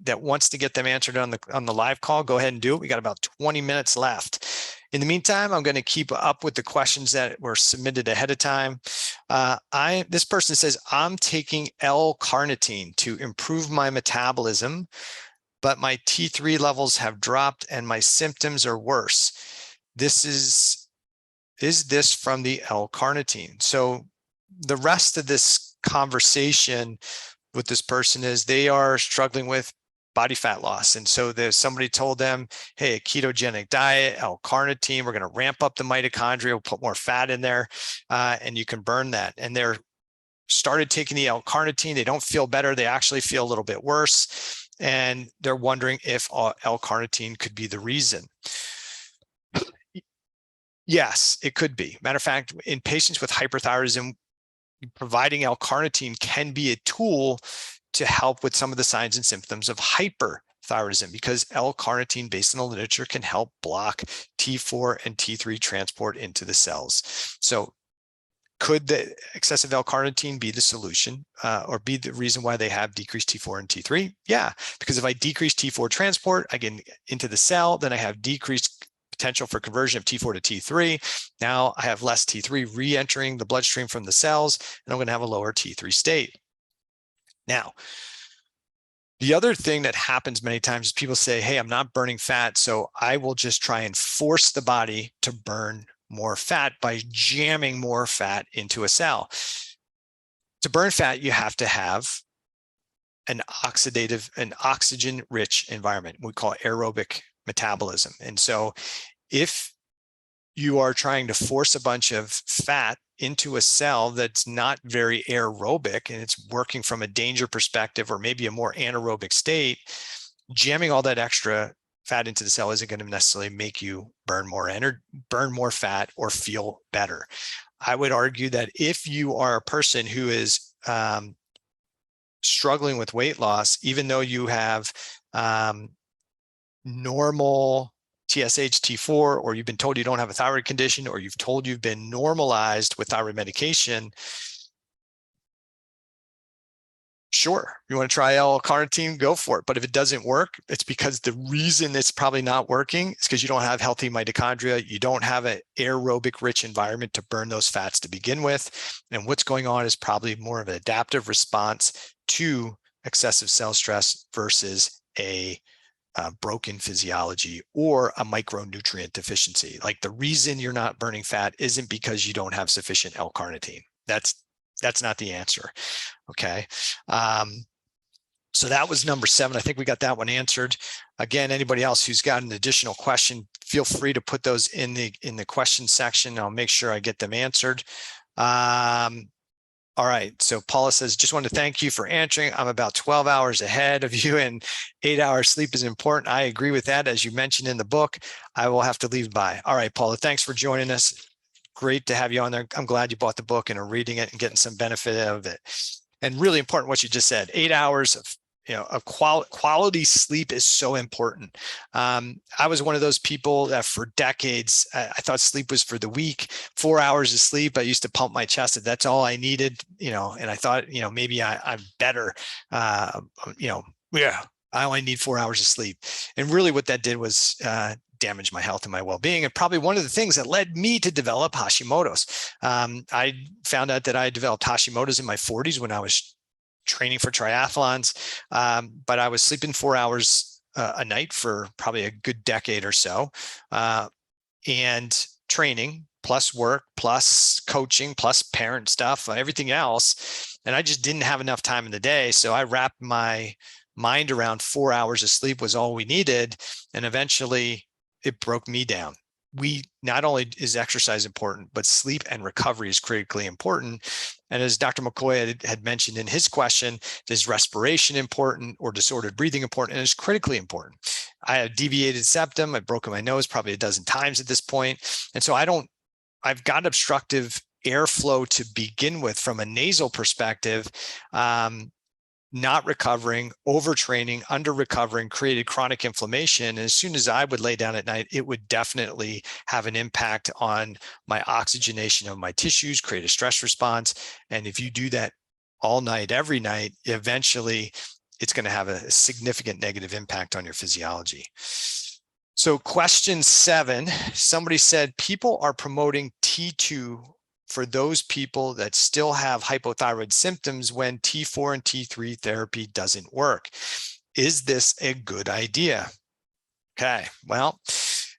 that wants to get them answered on the live call, go ahead and do it. We got about 20 minutes left. In the meantime, I'm going to keep up with the questions that were submitted ahead of time. This person says, I'm taking L-Carnitine to improve my metabolism, but my T3 levels have dropped and my symptoms are worse. Is this from the L-Carnitine? So the rest of this conversation with this person is they are struggling with body fat loss. And so there's somebody told them, hey, a ketogenic diet, L-Carnitine, we're going to ramp up the mitochondria, we'll put more fat in there, and you can burn that. And they're started taking the L-Carnitine. They don't feel better. They actually feel a little bit worse. And they're wondering if L-Carnitine could be the reason. Yes, it could be. Matter of fact, in patients with hyperthyroidism, providing L-Carnitine can be a tool to help with some of the signs and symptoms of hyperthyroidism, because L-Carnitine, based on the literature, can help block T4 and T3 transport into the cells. So could the excessive L-Carnitine be the solution, or be the reason why they have decreased T4 and T3? Yeah, because if I decrease T4 transport, I get into the cell, then I have decreased potential for conversion of T4 to T3. Now I have less T3 re-entering the bloodstream from the cells, and I'm going to have a lower T3 state. Now, the other thing that happens many times is people say, hey, I'm not burning fat, so I will just try and force the body to burn more fat by jamming more fat into a cell. To burn fat, you have to have an oxygen-rich environment. We call aerobic metabolism. And so if you are trying to force a bunch of fat into a cell that's not very aerobic and it's working from a danger perspective, or maybe a more anaerobic state, jamming all that extra fat into the cell isn't going to necessarily make you burn more energy, burn more fat, or feel better. I would argue that if you are a person who is struggling with weight loss, even though you have normal TSH, T4, or you've been told you don't have a thyroid condition, or you've told you've been normalized with thyroid medication, sure, you want to try L-Carnitine, go for it. But if it doesn't work, it's because the reason it's probably not working is because you don't have healthy mitochondria. You don't have an aerobic rich environment to burn those fats to begin with. And what's going on is probably more of an adaptive response to excessive cell stress versus a broken physiology or a micronutrient deficiency. Like, the reason you're not burning fat isn't because you don't have sufficient L-Carnitine. That's not the answer. Okay. So that was number 7. I think we got that one answered. Again, anybody else who's got an additional question, feel free to put those in the question section. I'll make sure I get them answered. All right, so Paula says, just want to thank you for answering. I'm about 12 hours ahead of you, and 8-hour sleep is important. I agree with that. As you mentioned in the book, I will have to leave by. All right, Paula, thanks for joining us. Great to have you on there. I'm glad you bought the book and are reading it and getting some benefit out of it. And really important what you just said, 8 hours of quality sleep is so important. I was one of those people that for decades, I thought sleep was for the weak. 4 hours of sleep, I used to pump my chest that that's all I needed, and I thought, maybe I'm better. Yeah, I only need 4 hours of sleep. And really what that did was damage my health and my well-being. And probably one of the things that led me to develop Hashimoto's. I found out that I developed Hashimoto's in my 40s when I was training for triathlons, but I was sleeping 4 hours a night for probably a good decade or so, and training plus work plus coaching plus parent stuff, everything else, and I just didn't have enough time in the day. So I wrapped my mind around 4 hours of sleep was all we needed, and eventually it broke me down. Not only is exercise important, but sleep and recovery is critically important. And as Dr. McCoy had mentioned in his question, is respiration important or disordered breathing important? And it's critically important. I have deviated septum. I've broken my nose probably a dozen times at this point. And so I've got obstructive airflow to begin with from a nasal perspective. Not recovering, overtraining, under recovering created chronic inflammation. And as soon as I would lay down at night, it would definitely have an impact on my oxygenation of my tissues, create a stress response. And if you do that all night, every night, eventually it's going to have a significant negative impact on your physiology. So question 7, somebody said people are promoting T2 for those people that still have hypothyroid symptoms when T4 and T3 therapy doesn't work. Is this a good idea? Okay, well,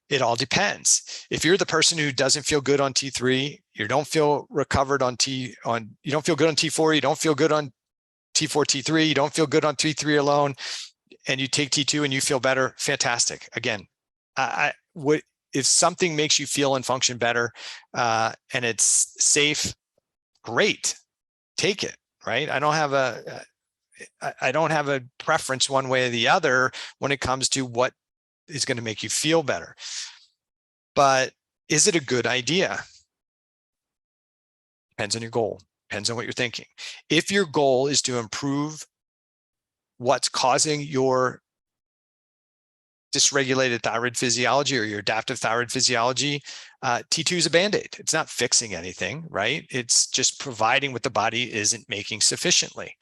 it all depends. If you're the person who doesn't feel good on T3, you don't feel recovered on you don't feel good on T4, you don't feel good on T4, T3, you don't feel good on T3 alone, and you take T2 and you feel better, fantastic. Again, if something makes you feel and function better, and it's safe, great, take it, right? I don't have a preference one way or the other when it comes to what is going to make you feel better. But is it a good idea? Depends on your goal, depends on what you're thinking. If your goal is to improve what's causing your dysregulated thyroid physiology or your adaptive thyroid physiology, T2 is a Band-Aid. It's not fixing anything, right? It's just providing what the body isn't making sufficiently.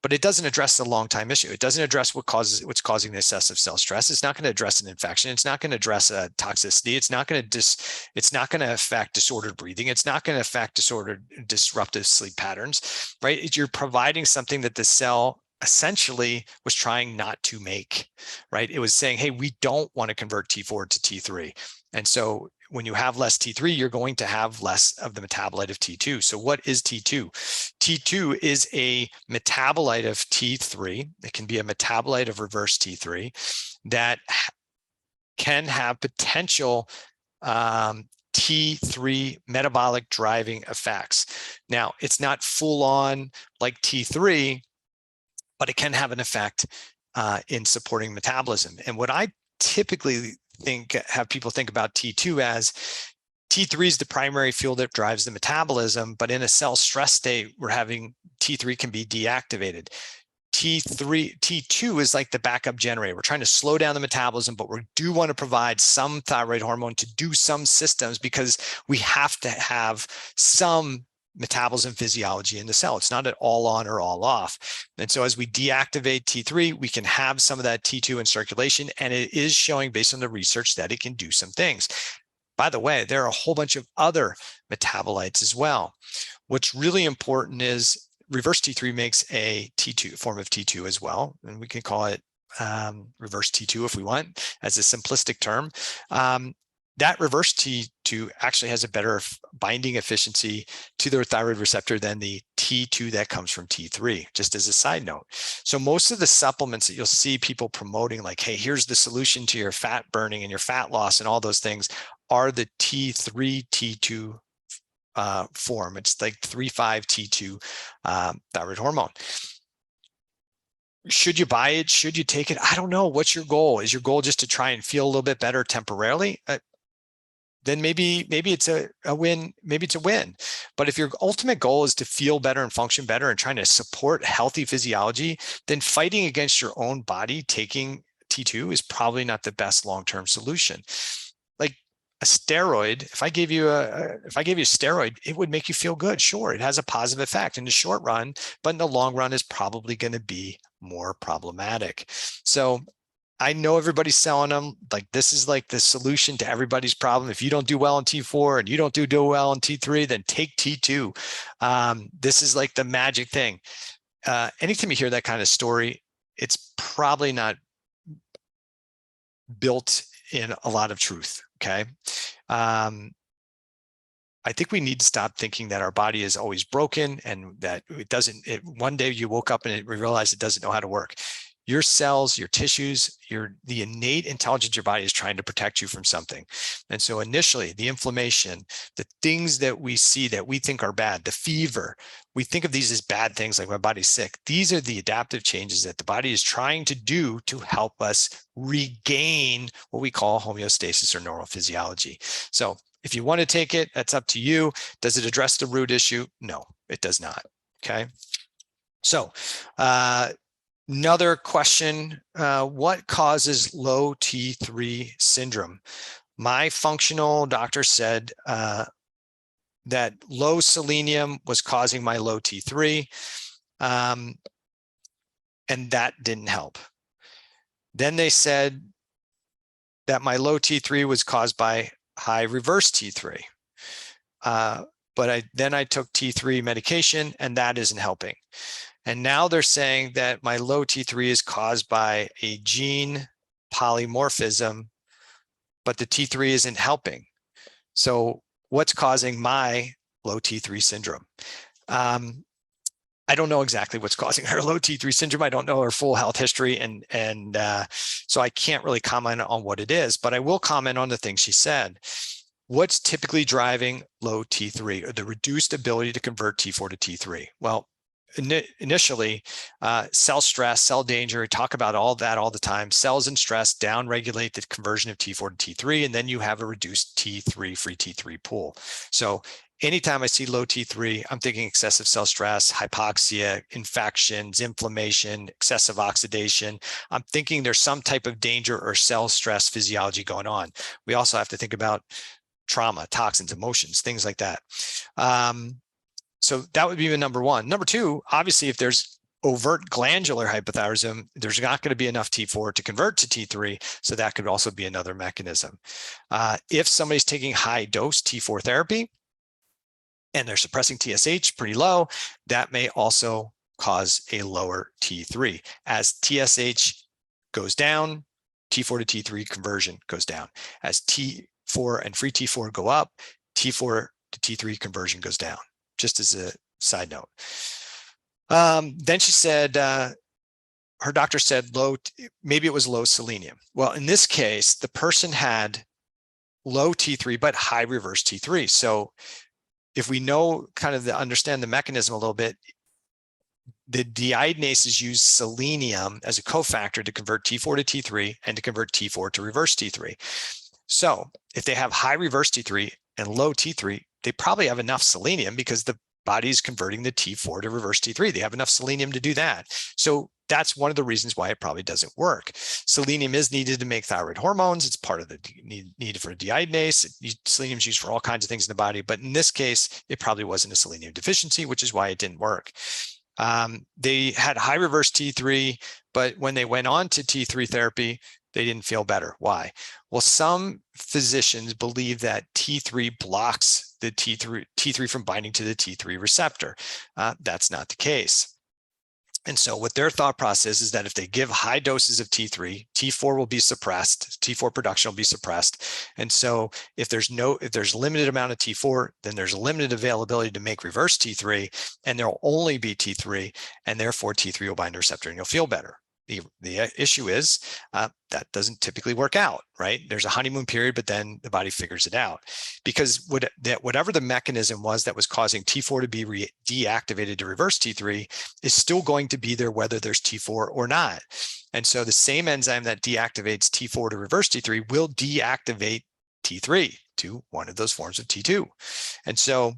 But it doesn't address the long-time issue. It doesn't address what's causing the excessive cell stress. It's not going to address an infection. It's not going to address a toxicity. It's not going to affect disordered breathing. It's not going to affect disruptive sleep patterns, right? You're providing something that the cell essentially was trying not to make, right? It was saying, hey, we don't want to convert T4 to T3. And so when you have less T3, you're going to have less of the metabolite of T2. So what is T2? T2 is a metabolite of T3. It can be a metabolite of reverse T3 that can have potential T3 metabolic driving effects. Now, it's not full on like T3, but it can have an effect in supporting metabolism. And what I typically have people think about T2 as T3 is the primary fuel that drives the metabolism, but in a cell stress state, we're having T3 can be deactivated. T2 is like the backup generator. We're trying to slow down the metabolism, but we do want to provide some thyroid hormone to do some systems because we have to have some metabolism physiology in the cell. It's not an all on or all off. And so as we deactivate T3, we can have some of that T2 in circulation, and it is showing based on the research that it can do some things. By the way, there are a whole bunch of other metabolites as well. What's really important is reverse T3 makes a T2 form of T2 as well, and we can call it reverse T2 if we want as a simplistic term. That reverse T2 actually has a better binding efficiency to the thyroid receptor than the T2 that comes from T3, just as a side note. So most of the supplements that you'll see people promoting, like, hey, here's the solution to your fat burning and your fat loss and all those things, are the T3, T2 form. It's like 3,5-T2 thyroid hormone. Should you buy it? Should you take it? I don't know. What's your goal? Is your goal just to try and feel a little bit better temporarily? Then maybe it's a win, maybe it's a win. But if your ultimate goal is to feel better and function better and trying to support healthy physiology, then fighting against your own body taking T2 is probably not the best long-term solution. Like a steroid, if I gave you a steroid, it would make you feel good. Sure, it has a positive effect in the short run, but in the long run is probably going to be more problematic. So I know everybody's selling them like this is like the solution to everybody's problem. If you don't do well in T4 and you don't do well in T3, then take T2. This is like the magic thing. Anytime you hear that kind of story, it's probably not built in a lot of truth. Okay. I think we need to stop thinking that our body is always broken and that it doesn't, one day you woke up and we realized it doesn't know how to work. Your cells, your tissues, the innate intelligence of your body is trying to protect you from something. And so initially, the inflammation, the things that we see that we think are bad, the fever, we think of these as bad things, like my body's sick. These are the adaptive changes that the body is trying to do to help us regain what we call homeostasis or normal physiology. So if you want to take it, that's up to you. Does it address the root issue? No, it does not. Okay. So another question, what causes low T3 syndrome? My functional doctor said that low selenium was causing my low T3, and that didn't help. Then they said that my low T3 was caused by high reverse T3. But then I took T3 medication, and that isn't helping. And now they're saying that my low T3 is caused by a gene polymorphism, but the T3 isn't helping. So what's causing my low T3 syndrome? I don't know exactly what's causing her low T3 syndrome. I don't know her full health history, and so I can't really comment on what it is, but I will comment on the things she said. What's typically driving low T3, or the reduced ability to convert T4 to T3? Well, initially, cell stress, cell danger, we talk about all that all the time. Cells in stress downregulate the conversion of T4 to T3, and then you have a reduced T3, free T3 pool. So anytime I see low T3, I'm thinking excessive cell stress, hypoxia, infections, inflammation, excessive oxidation. I'm thinking there's some type of danger or cell stress physiology going on. We also have to think about trauma, toxins, emotions, things like that. So that would be the number one. Number two, obviously, if there's overt glandular hypothyroidism, there's not going to be enough T4 to convert to T3. So that could also be another mechanism. If somebody's taking high dose T4 therapy and they're suppressing TSH pretty low, that may also cause a lower T3. As TSH goes down, T4 to T3 conversion goes down. As T4 and free T4 go up, T4 to T3 conversion goes down. Just as a side note. Then she said, her doctor said maybe it was low selenium. Well, in this case, the person had low T3, but high reverse T3. So if we know kind of understand the mechanism a little bit, the deiodinases use selenium as a cofactor to convert T4 to T3 and to convert T4 to reverse T3. So if they have high reverse T3 and low T3, they probably have enough selenium because the body's converting the T4 to reverse T3. They have enough selenium to do that. So that's one of the reasons why it probably doesn't work. Selenium is needed to make thyroid hormones. It's part of the need for a deiodinase. Selenium is used for all kinds of things in the body, but in this case, it probably wasn't a selenium deficiency, which is why it didn't work. They had high reverse T3, but when they went on to T3 therapy, they didn't feel better. Why? Well, some physicians believe that T3 blocks the T3 from binding to the T3 receptor. That's not the case. And so what their thought process is that if they give high doses of T3, T4 will be suppressed, T4 production will be suppressed. And so if there's limited amount of T4, then there's a limited availability to make reverse T3, and there'll only be T3, and therefore T3 will bind to receptor and you'll feel better. The issue is that doesn't typically work out, right? There's a honeymoon period, but then the body figures it out, because whatever the mechanism was that was causing T4 to be deactivated to reverse T3 is still going to be there whether there's T4 or not. And so the same enzyme that deactivates T4 to reverse T3 will deactivate T3 to one of those forms of T2. And so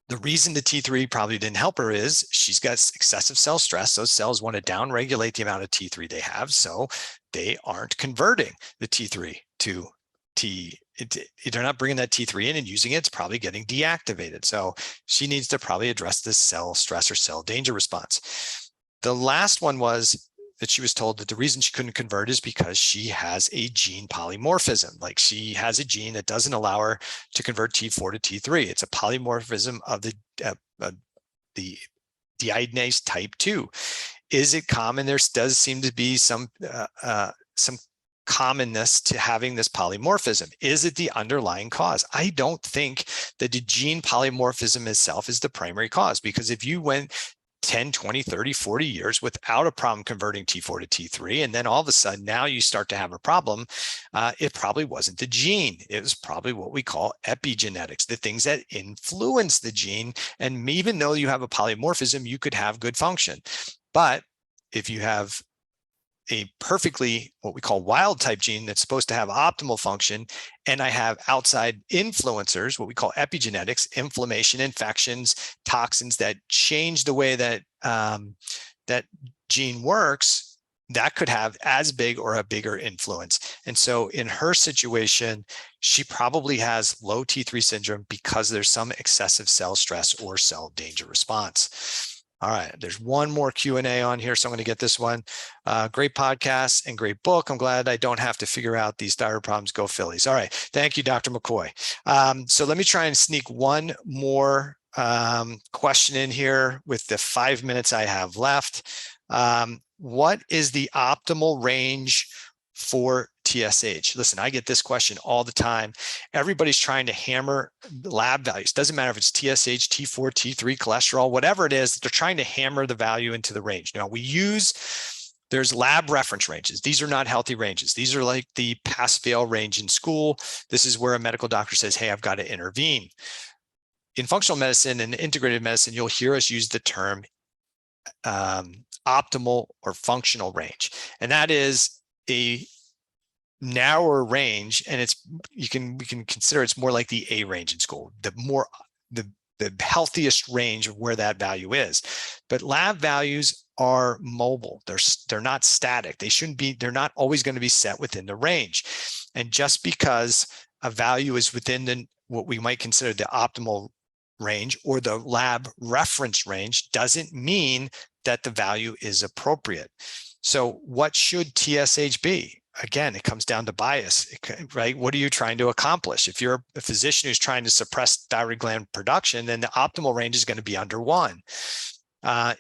the reason the T3 probably didn't help her is she's got excessive cell stress. Those cells want to downregulate the amount of T3 they have, so they aren't converting the T3 to T. They're not bringing that T3 in and using it. It's probably getting deactivated. So she needs to probably address this cell stress or cell danger response. The last one was that she was told that the reason she couldn't convert is because she has a gene polymorphism. Like she has a gene that doesn't allow her to convert T4 to T3. It's a polymorphism of the deiodinase type 2. Is it common? There does seem to be some commonness to having this polymorphism. Is it the underlying cause? I don't think that the gene polymorphism itself is the primary cause, because if you went 10, 20, 30, 40 years without a problem converting T4 to T3. And then all of a sudden, now you start to have a problem. It probably wasn't the gene. It was probably what we call epigenetics, the things that influence the gene. And even though you have a polymorphism, you could have good function. But if you have a perfectly what we call wild type gene that's supposed to have optimal function, and I have outside influencers, what we call epigenetics, inflammation, infections, toxins that change the way that that gene works, that could have as big or a bigger influence. And so in her situation, she probably has low T3 syndrome because there's some excessive cell stress or cell danger response. All right, there's one more Q&A on here, so I'm going to get this one. Great podcast and great book. I'm glad I don't have to figure out these thyroid problems. Go Phillies. All right, thank you, Dr. McCoy. So let me try and sneak one more question in here with the 5 minutes I have left. What is the optimal range for TSH? Listen, I get this question all the time. Everybody's trying to hammer lab values. Doesn't matter if it's TSH, T4, T3, cholesterol, whatever it is, they're trying to hammer the value into the range. Now there's lab reference ranges. These are not healthy ranges. These are like the pass-fail range in school. This is where a medical doctor says, hey, I've got to intervene. In functional medicine and integrative medicine, you'll hear us use the term optimal or functional range. And that is a narrower range, and we can consider it's more like the A range in school, the healthiest range of where that value is. But lab values are mobile. They're not static. They're not always going to be set within the range. And just because a value is within what we might consider the optimal range or the lab reference range doesn't mean that the value is appropriate. So what should TSH be? Again, it comes down to bias, right? What are you trying to accomplish? If you're a physician who's trying to suppress thyroid gland production, then the optimal range is going to be under 1.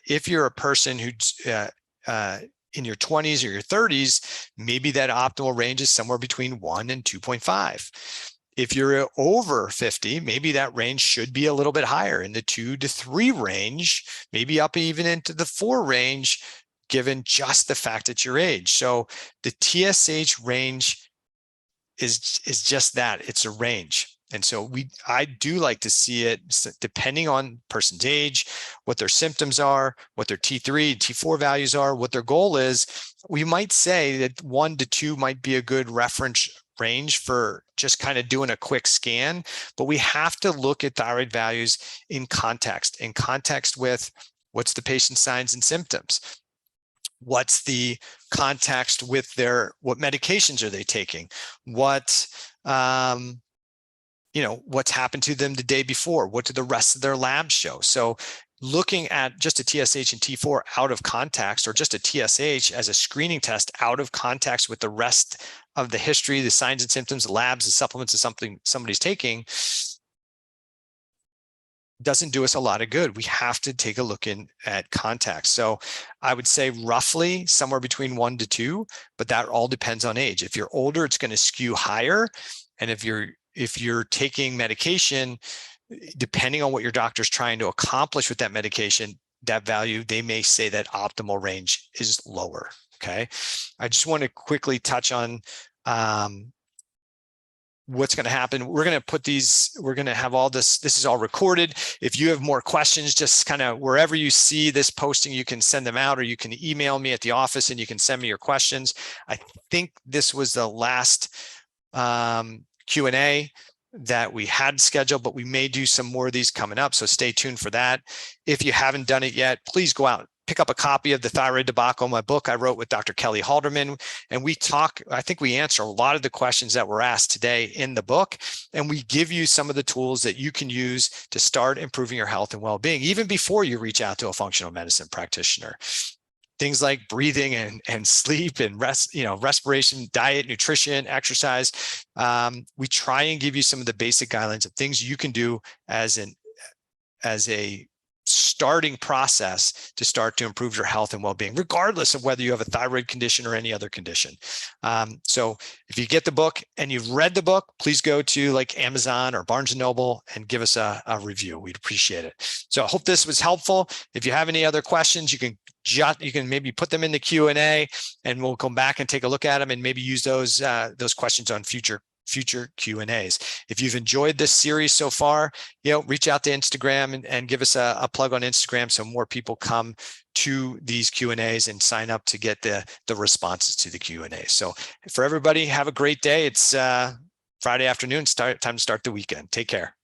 If you're a person who's in your 20s or your 30s, maybe that optimal range is somewhere between 1 and 2.5. If you're over 50, maybe that range should be a little bit higher in the 2 to 3 range, maybe up even into the 4 range, given just the fact that your age. So the TSH range is just that, it's a range. And so I do like to see it depending on person's age, what their symptoms are, what their T3, T4 values are, what their goal is. We might say that 1 to 2 might be a good reference range for just kind of doing a quick scan, but we have to look at thyroid values in context with what's the patient's signs and symptoms. What's the context with what medications are they taking? What's happened to them the day before? What do the rest of their labs show? So looking at just a TSH and T4 out of context, or just a TSH as a screening test out of context with the rest of the history, the signs and symptoms, the labs, the supplements, of something somebody's taking, doesn't do us a lot of good. We have to take a look at context. So I would say roughly somewhere between 1 to 2, but that all depends on age. If you're older, it's going to skew higher. And if you're taking medication, depending on what your doctor's trying to accomplish with that medication, that value, they may say that optimal range is lower. Okay. I just want to quickly touch on what's going to happen. We're going to have all this is all recorded. If you have more questions, just kind of wherever you see this posting, you can send them out, or you can email me at the office and you can send me your questions. I think this was the last Q&A that we had scheduled, but we may do some more of these coming up. So stay tuned for that. If you haven't done it yet, please go out, pick up a copy of the Thyroid Debacle, my book I wrote with Dr. Kelly Halderman. And I think we answer a lot of the questions that were asked today in the book. And we give you some of the tools that you can use to start improving your health and well-being, even before you reach out to a functional medicine practitioner. Things like breathing and sleep and respiration, diet, nutrition, exercise. We try and give you some of the basic guidelines of things you can do as a starting process to start to improve your health and well-being, regardless of whether you have a thyroid condition or any other condition. So if you get the book and you've read the book, please go to like Amazon or Barnes & Noble and give us a review. We'd appreciate it. So I hope this was helpful. If you have any other questions, you can maybe put them in the Q&A, and we'll come back and take a look at them and maybe use those questions on future Q&As. If you've enjoyed this series so far, reach out to Instagram and give us a plug on Instagram so more people come to these Q&As and sign up to get the responses to the Q&As. So for everybody, have a great day. It's Friday afternoon. Time to start the weekend. Take care.